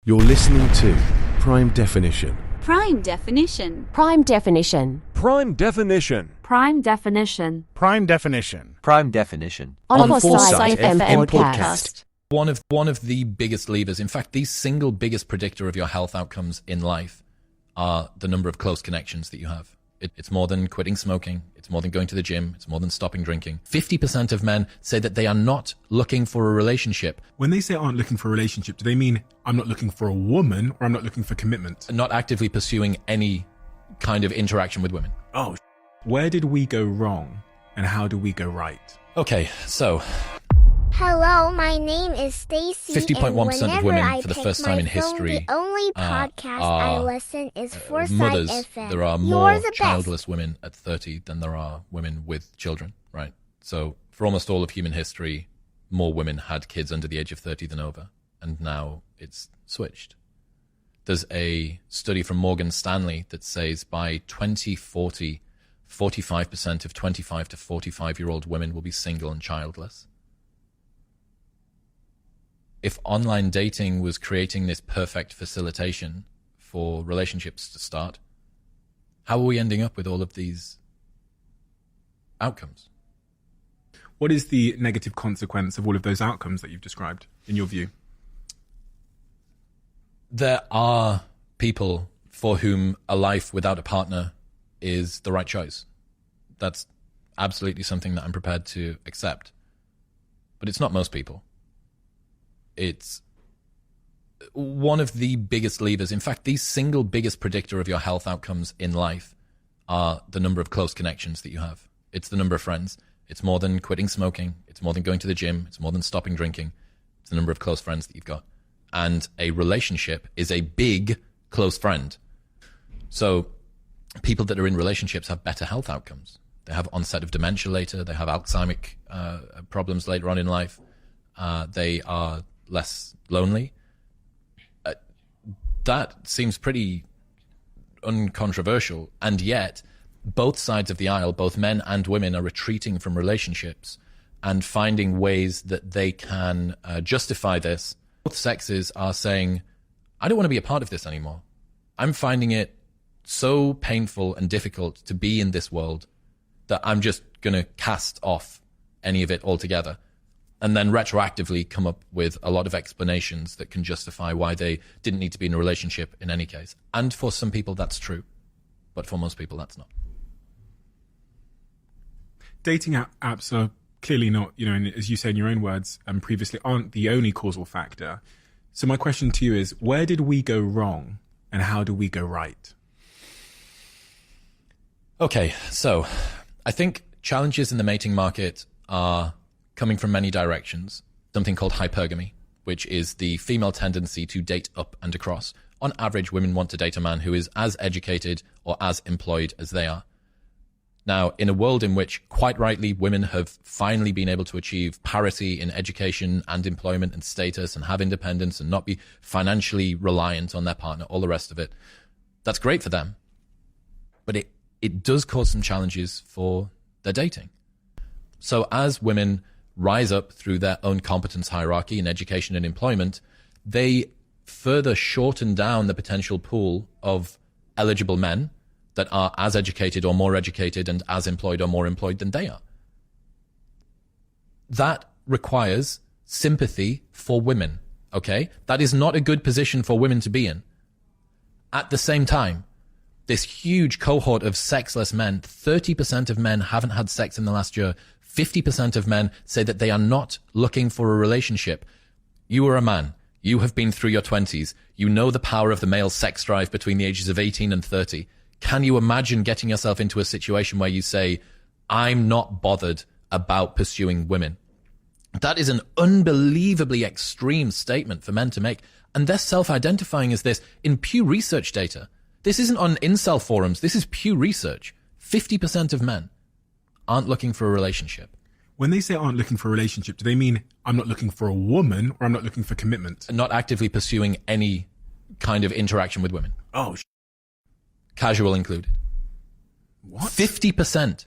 You're listening to Prime Definition. Prime Definition. Prime Definition. Prime Definition. Prime Definition. Prime Definition. Prime Definition. On Foresight FM FM podcast. One of the biggest levers, in fact, the single biggest predictor of your health outcomes in life are the number of close connections that you have. It's more than quitting smoking. It's more than going to the gym. It's more than stopping drinking. 50% of men say that they are not looking for a relationship. When they say aren't looking for a relationship, do they mean I'm not looking for a woman or I'm not looking for commitment? Not actively pursuing any kind of interaction with women. Oh, where did we go wrong and how do we go right? Okay, so Hello, my name is Stacy. 50.1% of women for the first time in phone, history the only podcast I listen is Foresight mothers. FM. There are You're more the childless best. women at 30 than there are women with children, right? So for almost all of human history, more women had kids under the age of 30 than over, and now it's switched. There's a study from Morgan Stanley that says by 2040, 45% of 25 to 45-year-old women will be single and childless. If online dating was creating this perfect facilitation for relationships to start, how are we ending up with all of these outcomes? What is the negative consequence of all of those outcomes that you've described, in your view? There are people for whom a life without a partner is the right choice. That's absolutely something that I'm prepared to accept. But it's not most people. It's one of the biggest levers. In fact, the single biggest predictor of your health outcomes in life are the number of close connections that you have. It's the number of friends. It's more than quitting smoking. It's more than going to the gym. It's more than stopping drinking. It's the number of close friends that you've got. And a relationship is a big close friend. So people that are in relationships have better health outcomes. They have onset of dementia later. They have Alzheimer's problems later on in life. They are less lonely. That seems pretty uncontroversial, and yet both sides of the aisle, both men and women, are retreating from relationships and finding ways that they can justify this. Both sexes are saying, I don't want to be a part of this anymore. I'm finding it so painful and difficult to be in this world that I'm just going to cast off any of it altogether. And then retroactively come up with a lot of explanations that can justify why they didn't need to be in a relationship in any case. And for some people, that's true. But for most people, that's not. Dating apps are clearly not, and as you say in your own words, previously, aren't the only causal factor. So my question to you is, where did we go wrong and how do we go right? Okay, so I think challenges in the mating market are coming from many directions. Something called hypergamy, which is the female tendency to date up and across. On average, women want to date a man who is as educated or as employed as they are. Now, in a world in which, quite rightly, women have finally been able to achieve parity in education and employment and status and have independence and not be financially reliant on their partner, all the rest of it, that's great for them. But it does cause some challenges for their dating. So as women rise up through their own competence hierarchy in education and employment, they further shorten down the potential pool of eligible men that are as educated or more educated and as employed or more employed than they are. That requires sympathy for women, okay? That is not a good position for women to be in. At the same time, this huge cohort of sexless men, 30% of men haven't had sex in the last year. 50% of men say that they are not looking for a relationship. You are a man. You have been through your 20s. You know the power of the male sex drive between the ages of 18 and 30. Can you imagine getting yourself into a situation where you say, I'm not bothered about pursuing women? That is an unbelievably extreme statement for men to make. And they're self-identifying as this in Pew Research data. This isn't on incel forums. This is Pew Research. 50% of men aren't looking for a relationship. When they say aren't looking for a relationship, do they mean I'm not looking for a woman or I'm not looking for commitment? Not actively pursuing any kind of interaction with women. Oh, Casual included. what? 50%.